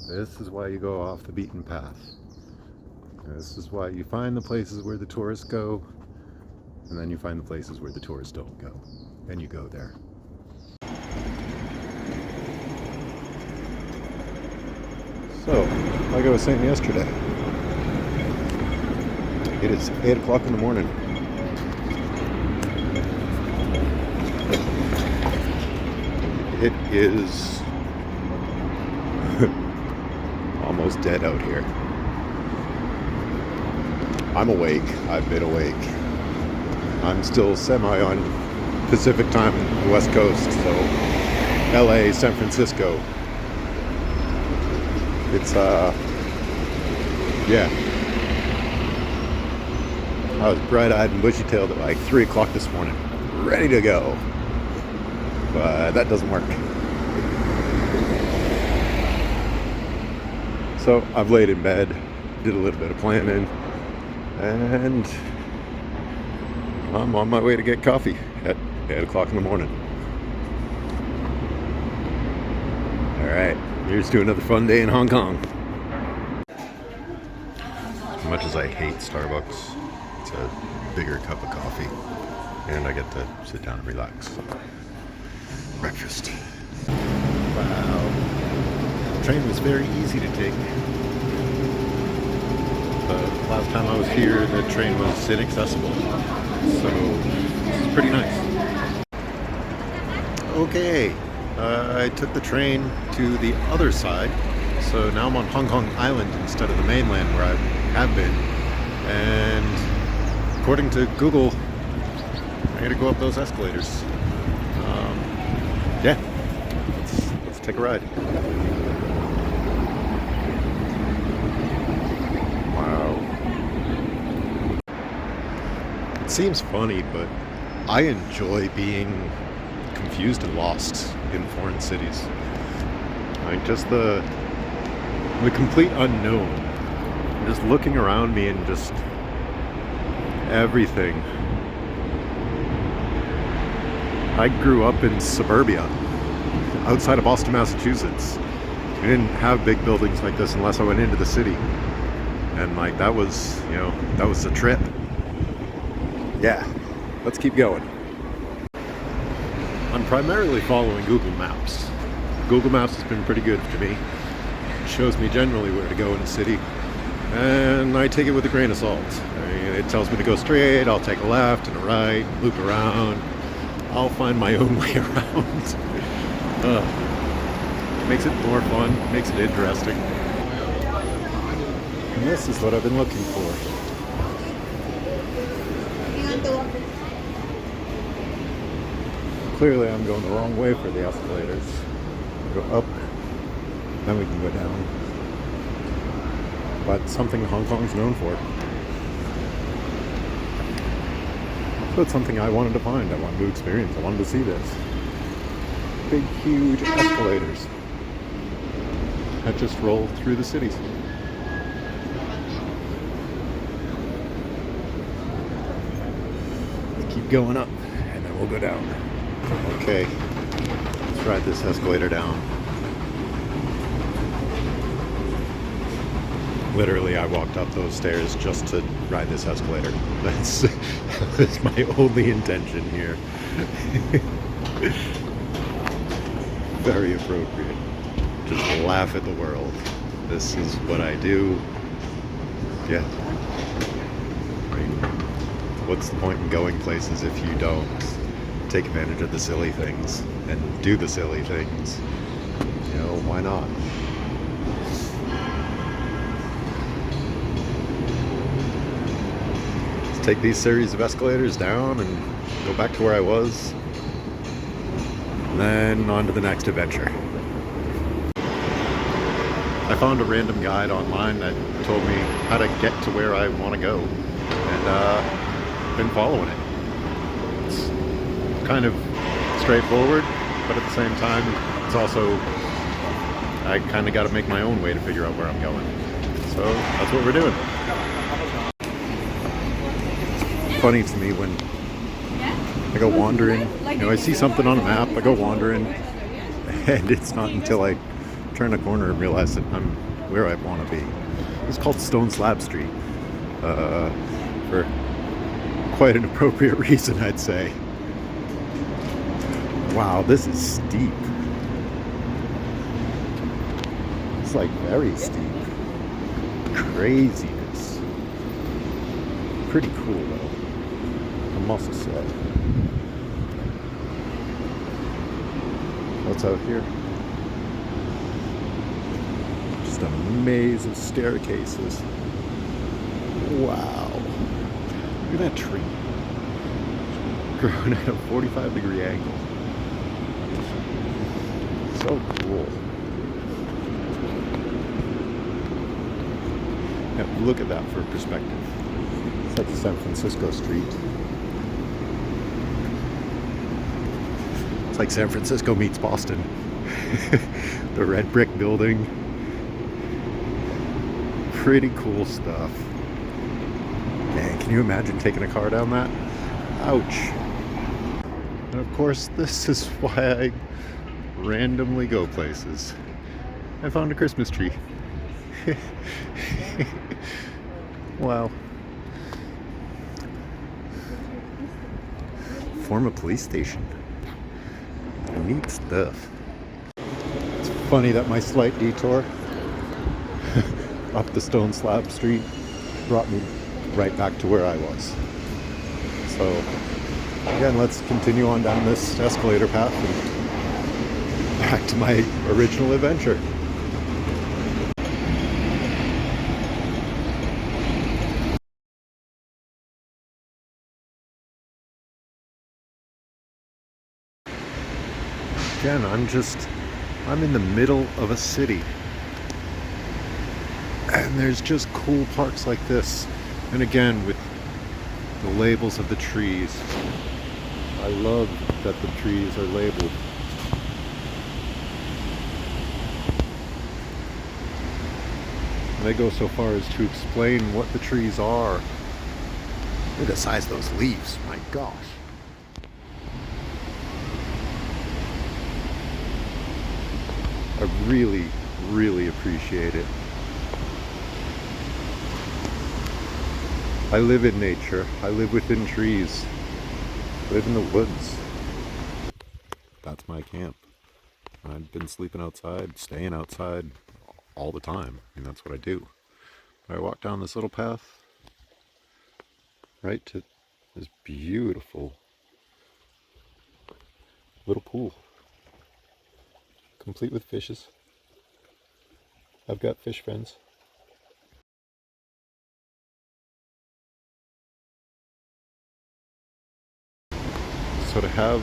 This is why you go off the beaten path. This is why you find the places where the tourists go, and then you find the places where the tourists don't go, and you go there. So, like I was saying yesterday, it is 8 o'clock in the morning. It is almost dead out here. I'm awake. I've been awake. I'm still semi on Pacific time on the West Coast, so LA, San Francisco. It's yeah. I was bright-eyed and bushy-tailed at like 3 o'clock this morning, ready to go. But that doesn't work. So I've laid in bed, did a little bit of planning, and I'm on my way to get coffee at 8 o'clock in the morning. Alright, here's to another fun day in Hong Kong. As much as I hate Starbucks, it's a bigger cup of coffee, and I get to sit down and relax. Breakfast. Wow. The train was very easy to take. The last time I was here, the train was inaccessible. So, this is pretty nice. Okay. I took the train to the other side. So now I'm on Hong Kong Island instead of the mainland where I have been. And according to Google, I gotta go up those escalators. Yeah, let's take a ride. Wow. It seems funny, but I enjoy being confused and lost in foreign cities. Like just the complete unknown. Just looking around me and just everything. I grew up in suburbia, outside of Boston, Massachusetts. We didn't have big buildings like this unless I went into the city. And like that was, that was the trip. Yeah, let's keep going. I'm primarily following Google Maps. Google Maps has been pretty good to me. It shows me generally where to go in the city. And I take it with a grain of salt. It tells me to go straight, I'll take a left and a right, loop around. I'll find my own way around. Makes it more fun, makes it interesting. And this is what I've been looking for. Clearly I'm going the wrong way for the escalators. Go up, then we can go down. But something Hong Kong's known for. So it's something I wanted to find, I wanted to experience, I wanted to see this. Big, huge escalators that just roll through the cities. Let's keep going up, and then we'll go down. Okay, let's ride this escalator down. Literally, I walked up those stairs just to ride this escalator. That's my only intention here. Very appropriate. Just laugh at the world. This is what I do. Yeah. I mean, what's the point in going places if you don't take advantage of the silly things and do the silly things? Why not? Take these series of escalators down and go back to where I was, and then on to the next adventure. I found a random guide online that told me how to get to where I want to go, and been following it. It's kind of straightforward, but at the same time, it's also, I kind of got to make my own way to figure out where I'm going. So that's what we're doing. Funny to me when I go wandering, I see something on a map, I go wandering, And it's not until I turn a corner and realize that I'm where I want to be. It's called Stone Slab Street, for quite an appropriate reason, I'd say. Wow, this is steep. It's like very steep. Craziness. Pretty cool though, I must say. What's out here? Just a maze of staircases. Wow. Look at that tree. Grown at a 45-degree angle. So cool. Yeah, look at that for perspective. It's like San Francisco Street. It's like San Francisco meets Boston. The red brick building. Pretty cool stuff. Man, can you imagine taking a car down that? Ouch. And of course, this is why I randomly go places. I found a Christmas tree. Wow. Form a police station. Neat stuff. It's funny that my slight detour up the Stone Slab Street brought me right back to where I was. So again, let's continue on down this escalator path and back to my original adventure. Again, I'm in the middle of a city. And there's just cool parks like this. And again, with the labels of the trees. I love that the trees are labeled. And they go so far as to explain what the trees are. Look at the size of those leaves, my gosh. I really, really appreciate it. I live in nature. I live within trees. I live in the woods. That's my camp. I've been sleeping outside, staying outside all the time. I mean, that's what I do. I walk down this little path right to this beautiful little pool, complete with fishes. I've got fish friends. So to have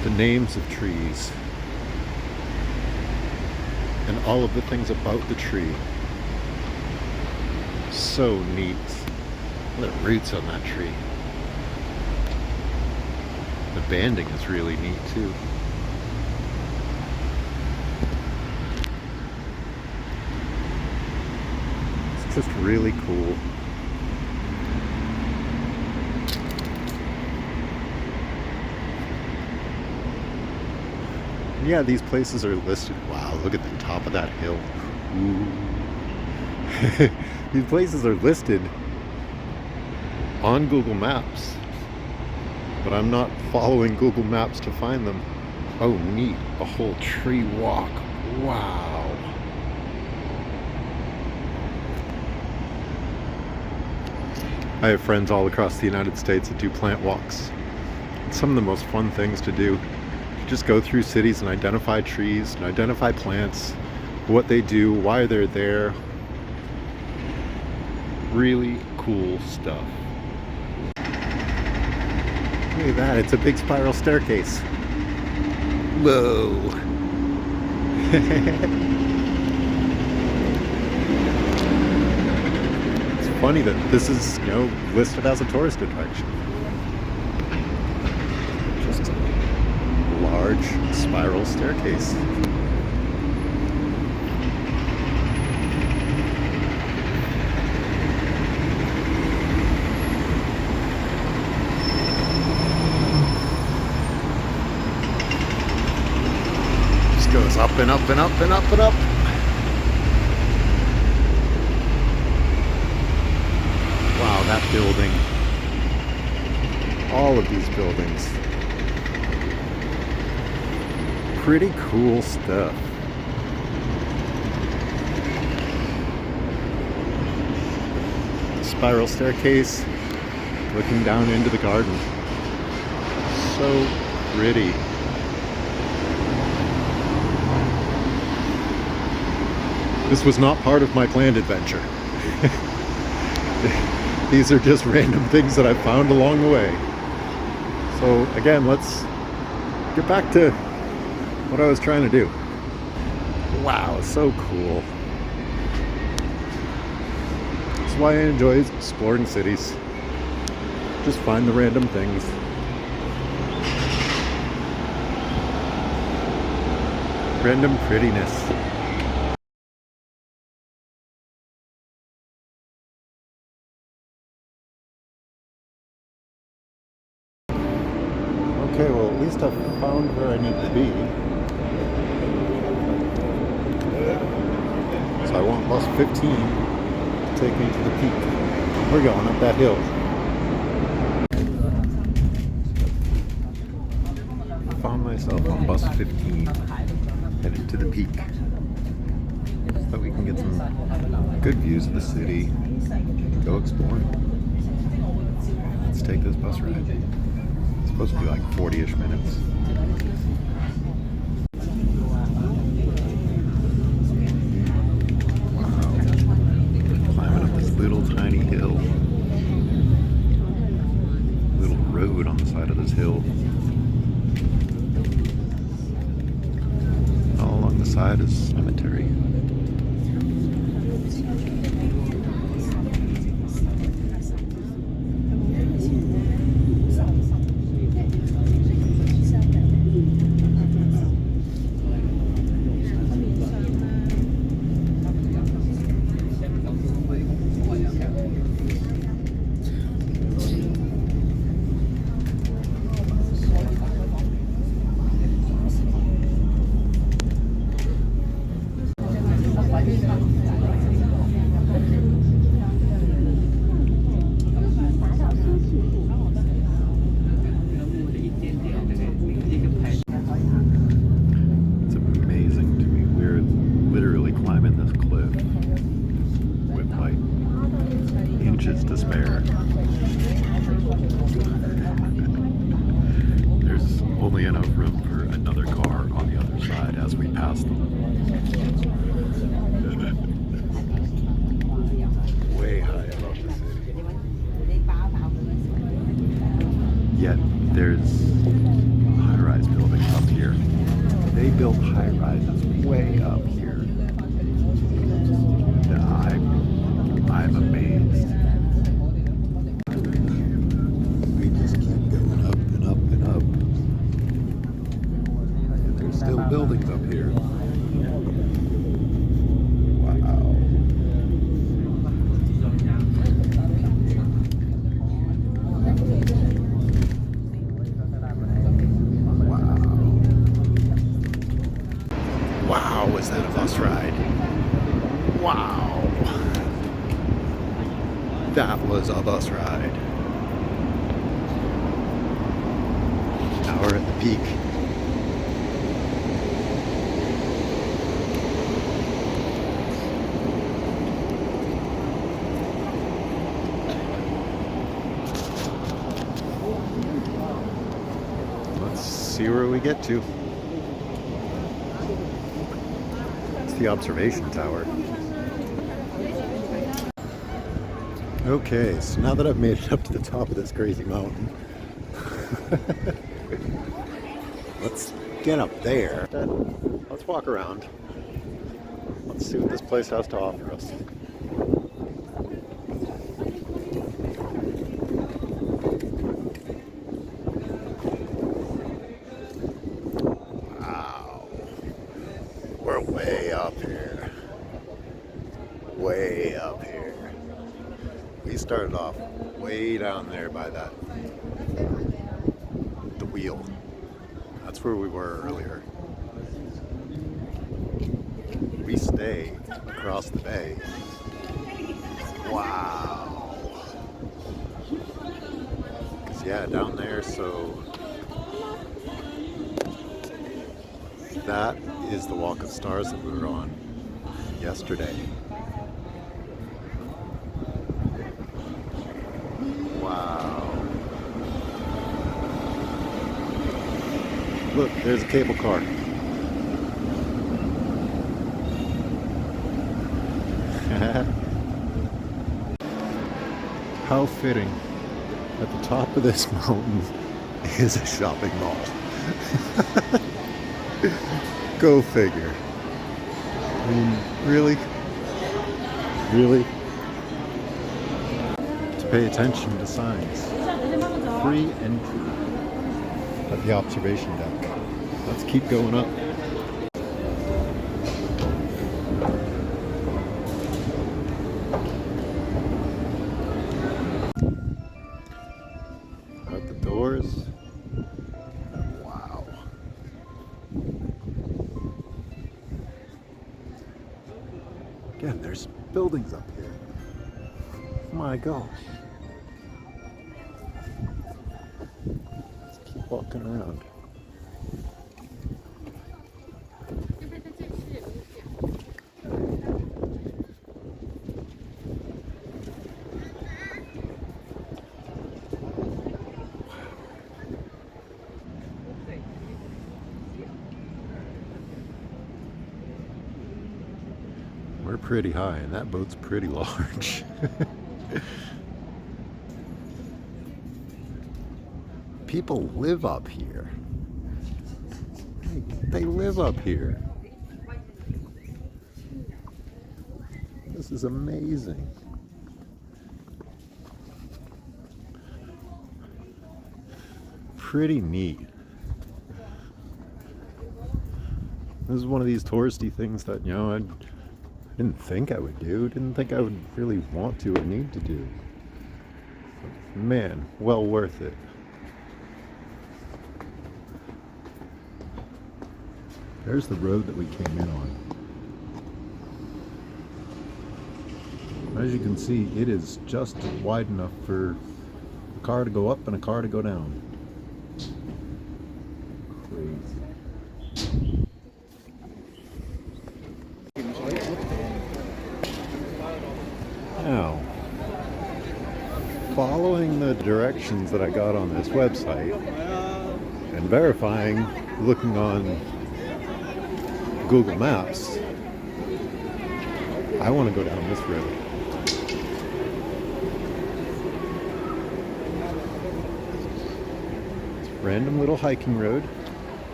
the names of trees and all of the things about the tree, so neat. The roots on that tree. The banding is really neat too. It's just really cool. Yeah, these places are listed. Wow, look at the top of that hill. Ooh. These places are listed on Google Maps, but I'm not following Google Maps to find them. Oh, neat. A whole tree walk. Wow. I have friends all across the United States that do plant walks. It's some of the most fun things to do. Just go through cities and identify trees and identify plants, what they do, why they're there. Really cool stuff. Look at that, it's a big spiral staircase. Whoa. It's funny that this is, listed as a tourist attraction. Just a large spiral staircase. goes up and up and up and up and up. Wow, that building. All of these buildings. Pretty cool stuff. Spiral staircase looking down into the garden. So pretty. This was not part of my planned adventure. These are just random things that I found along the way. So again, let's get back to what I was trying to do. Wow, so cool. That's why I enjoy exploring cities. Just find the random things. Random prettiness. Okay, well at least I've found where I need to be. So I want bus 15 to take me to the peak. We're going up that hill. Found myself on bus 15, headed to the peak. So we can get some good views of the city, go exploring. Let's take this bus ride. It's supposed to be like 40-ish minutes. Wow. Climbing up this little tiny hill. Little road on the side of this hill. All along the side is cemetery. To spare. There's only enough room for another car on the other side as we pass them. Way high above the city. Yet there's high-rise buildings up here. They built high-rises way up here. I'm amazed. Still buildings up here. Wow. Wow, was that a bus ride? Wow. That was a bus ride. Now we're at the peak. See where we get to. It's the observation tower. Okay, so now that I've made it up to the top of this crazy mountain, let's get up there. Let's walk around. Let's see what this place has to offer us. Way up here. Way up here. We started off way down there by the wheel. That's where we were earlier. day across the bay. Wow. Yeah, down there, so that is the Walk of Stars that we were on yesterday. Wow. Look, there's a cable car. How fitting. At the top of this mountain is a shopping mall. Go figure. I mean, really? Really? To pay attention to signs. Free entry at the observation deck. Let's keep going up. Out the doors. Wow. Again, there's buildings up here. My gosh. Let's keep walking around. We're pretty high, and that boat's pretty large. People live up here. They live up here. This is amazing. Pretty neat. This is one of these touristy things that, you know, I didn't think I would do. Didn't think I would really want to or need to do. Man, well worth it. There's the road that we came in on. As you can see, it is just wide enough for a car to go up and a car to go down. Crazy. Now, following the directions that I got on this website and verifying, looking on Google Maps, I want to go down this road. It's a random little hiking road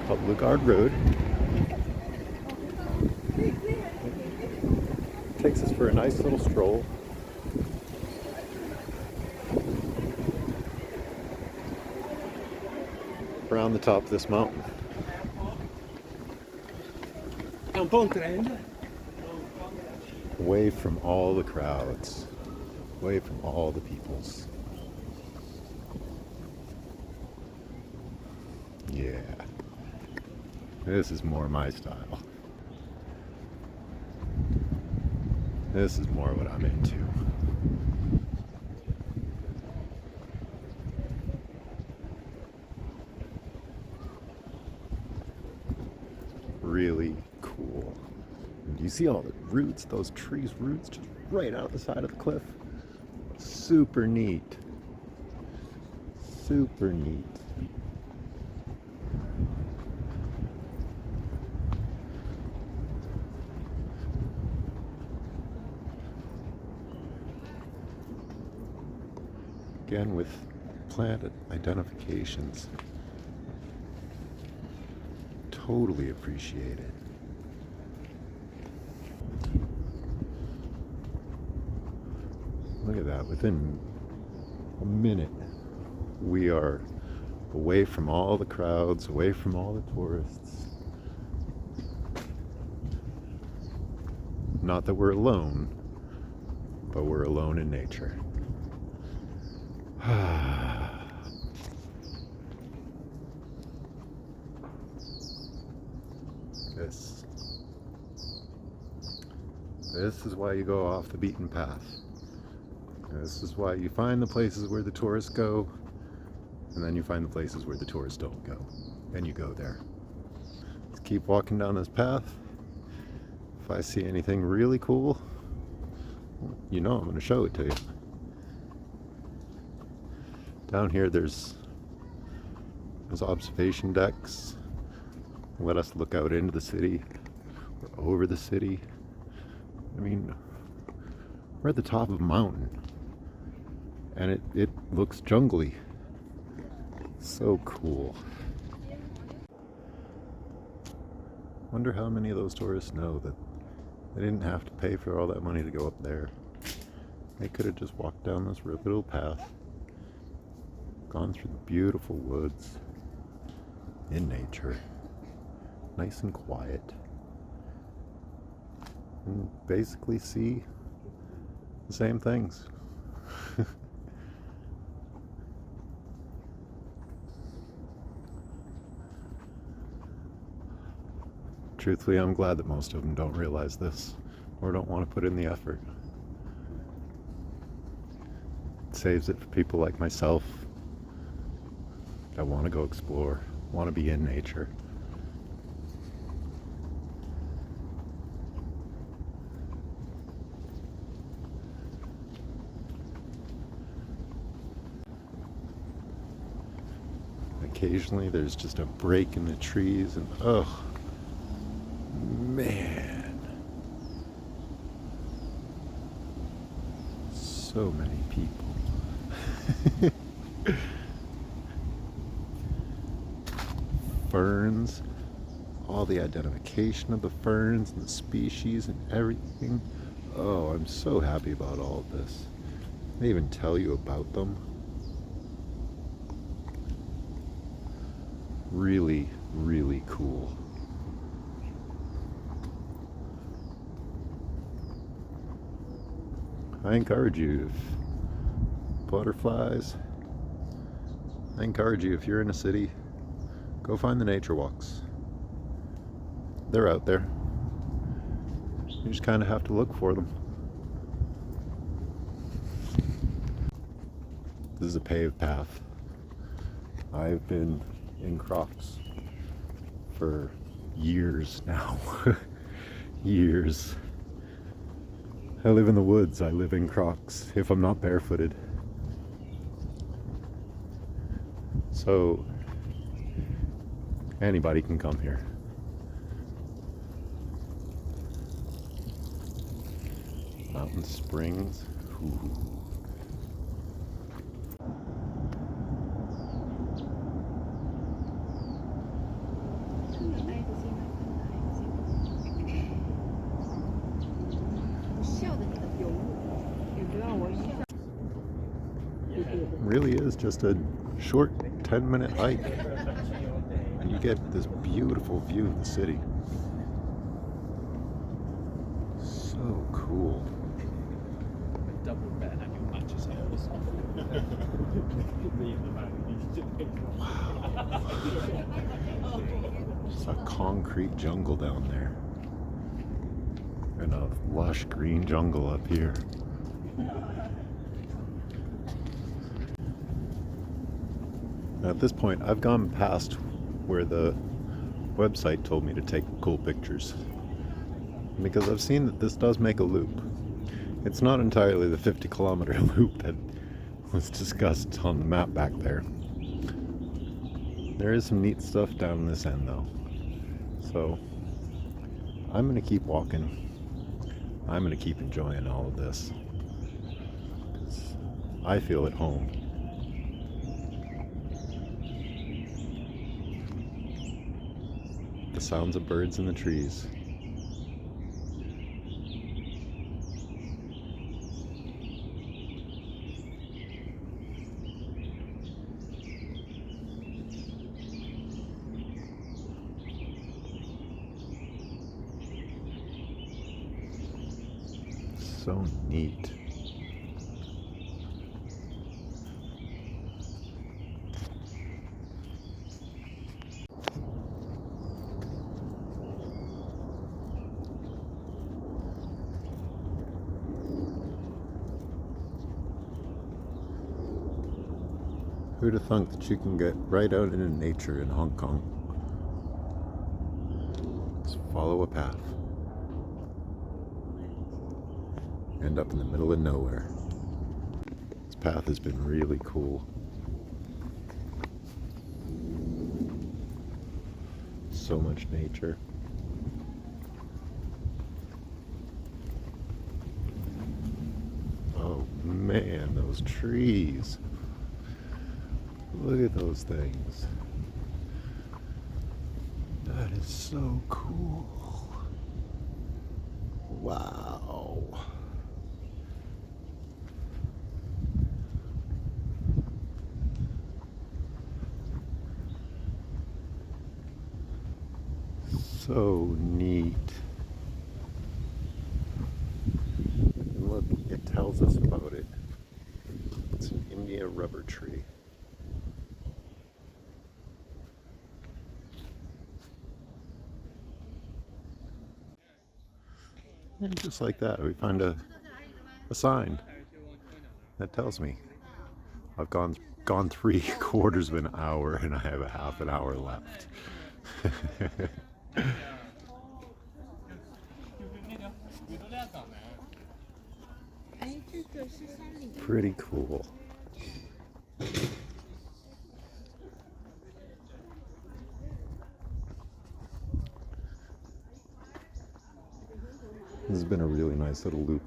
called Lugard Road. It takes us for a nice little stroll. Around the top of this mountain. Away from all the crowds, away from all the peoples. Yeah, this is more my style. This is more what I'm into. Really cool. And you see all the roots, those trees' roots just right out the side of the cliff. Super neat. Super neat. Again with plant identifications. Totally appreciate it. Look at that. Within a minute, we are away from all the crowds, away from all the tourists. Not that we're alone, but we're alone in nature. This is why you go off the beaten path. This is why you find the places where the tourists go, and then you find the places where the tourists don't go, and you go there. Let's keep walking down this path. If I see anything really cool, you know I'm going to show it to you. Down here there's observation decks. Let us look out into the city, or over the city. I mean, we're at the top of a mountain, and it looks jungly. So cool. Wonder how many of those tourists know that they didn't have to pay for all that money to go up there. They could have just walked down this little path, gone through the beautiful woods, in nature, nice and quiet, and basically see the same things. Truthfully, I'm glad that most of them don't realize this or don't want to put in the effort. It saves it for people like myself that want to go explore, want to be in nature. Occasionally there's just a break in the trees, and oh man, so many people. Ferns, all the identification of the ferns and the species and everything. Oh, I'm so happy about all of this. They even tell you about them. Really, really cool. I encourage you, if butterflies, I encourage you, if you're in a city, go find the nature walks. They're out there. You just kind of have to look for them. This is a paved path. I've been in Crocs for years now. Years. I live in the woods. I live in Crocs if I'm not barefooted. So anybody can come here. Mountain Springs. Ooh. Really is just a short 10-minute hike, and you get this beautiful view of the city. So cool. Wow. Just a concrete jungle down there, and a lush green jungle up here. At this point, I've gone past where the website told me to take cool pictures, because I've seen that this does make a loop. It's not entirely the 50-kilometer loop that was discussed on the map back there. There is some neat stuff down this end though. So I'm going to keep walking. I'm going to keep enjoying all of this, 'cause I feel at home. The sounds of birds in the trees. So neat. Who'd have thunk that you can get right out into nature in Hong Kong? Just follow a path. End up in the middle of nowhere. This path has been really cool. So much nature. Oh man, those trees. Look at those things. That is so cool. Wow. So neat. And look, it tells us about it. It's an India rubber tree. And just like that, we find a sign that tells me I've gone 3/4 of an hour and I have a half an hour left. Pretty cool. This has been a really nice little loop.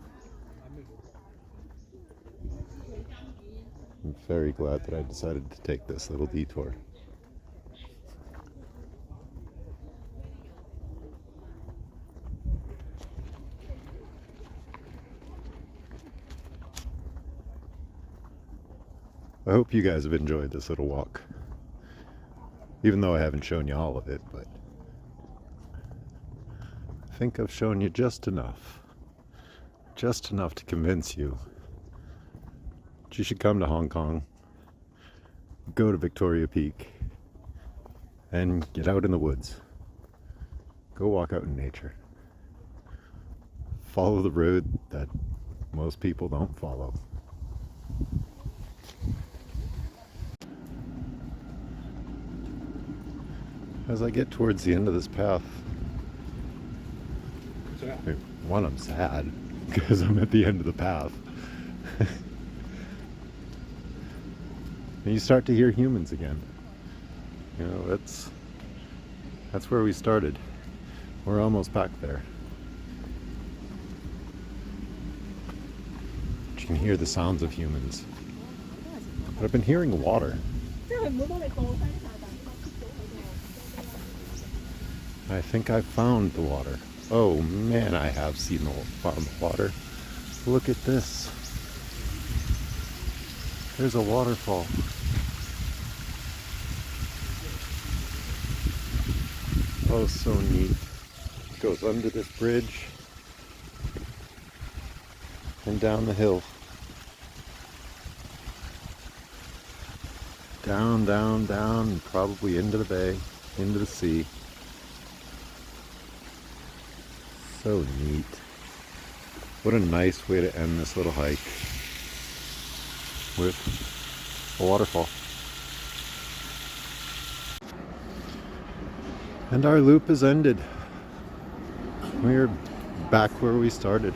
I'm very glad that I decided to take this little detour. I hope you guys have enjoyed this little walk. Even though I haven't shown you all of it, but I think I've shown you just enough. Just enough to convince you that you should come to Hong Kong, go to Victoria Peak, and get out in the woods. Go walk out in nature. Follow the road that most people don't follow. As I get towards the end of this path, one, I'm sad because I'm at the end of the path. And you start to hear humans again. You know, that's where we started. We're almost back there. You can hear the sounds of humans. But I've been hearing water. I think I found the water. Oh man, I have found the water. Look at this. There's a waterfall. Oh, so neat. It goes under this bridge and down the hill. Down, down, down, and probably into the bay, into the sea. So neat. What a nice way to end this little hike with a waterfall. And our loop is ended. We're back where we started.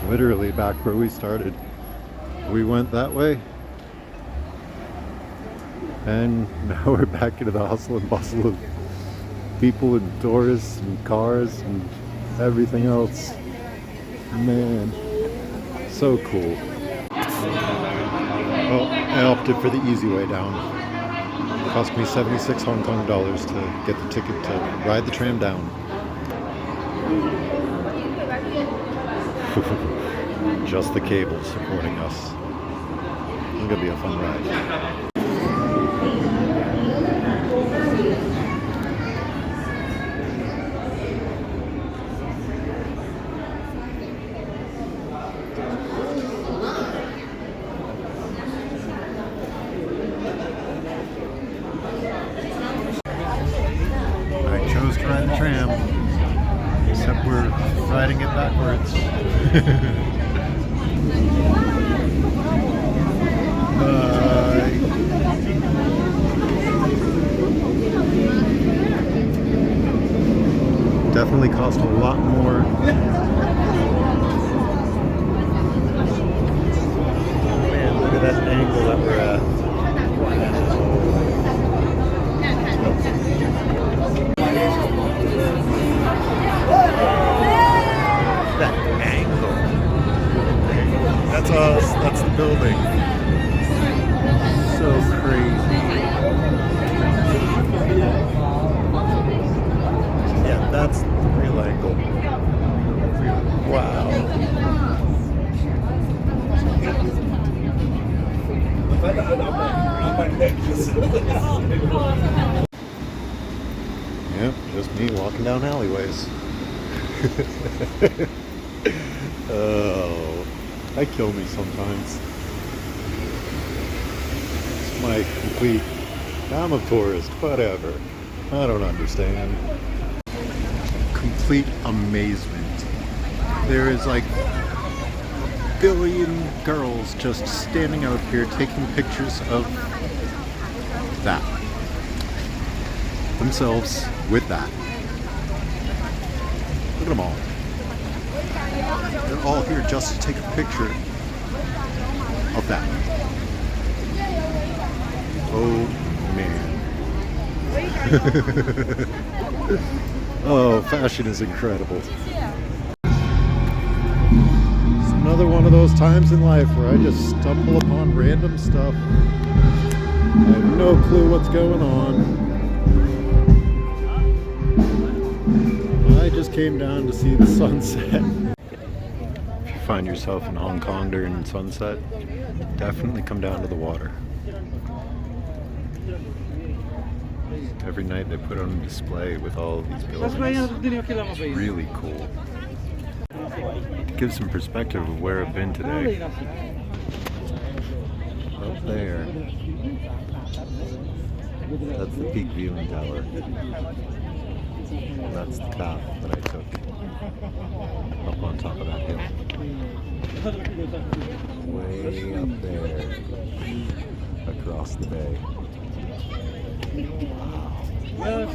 Literally back where we started. We went that way. And now we're back into the hustle and bustle of people and tourists and cars and everything else. Man, so cool. Well, I opted for the easy way down. It cost me 76 Hong Kong dollars to get the ticket to ride the tram down. Just the cable supporting us. It's gonna be a fun ride. Ride the tram, except we're riding it backwards. probably cost a lot more. Man, look at that angle that we're at. That angle. That's us. That's the building. So crazy. Yeah, that's the real angle. Wow. Yep, just me walking down alleyways. Oh, that kills me sometimes. It's my complete, I'm a tourist, whatever. I don't understand. Complete amazement. There is like a billion girls just standing out here taking pictures of that. Themselves with that. Look at them all. They're all here just to take a picture of that. Oh man. Oh, fashion is incredible. It's another one of those times in life where I just stumble upon random stuff. I have no clue what's going on. I just came down to see the sunset. If you find yourself in Hong Kong during sunset, definitely come down to the water. Every night they put on a display with all of these buildings. It's really cool. It gives some perspective of where I've been today. Up there, that's the Peak viewing tower. And that's the path that I took up on top of that hill. Way up there, across the bay. Wow.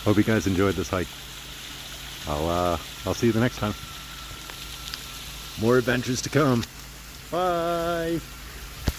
Hope you guys enjoyed this hike. I'll see you the next time. More adventures to come. Bye.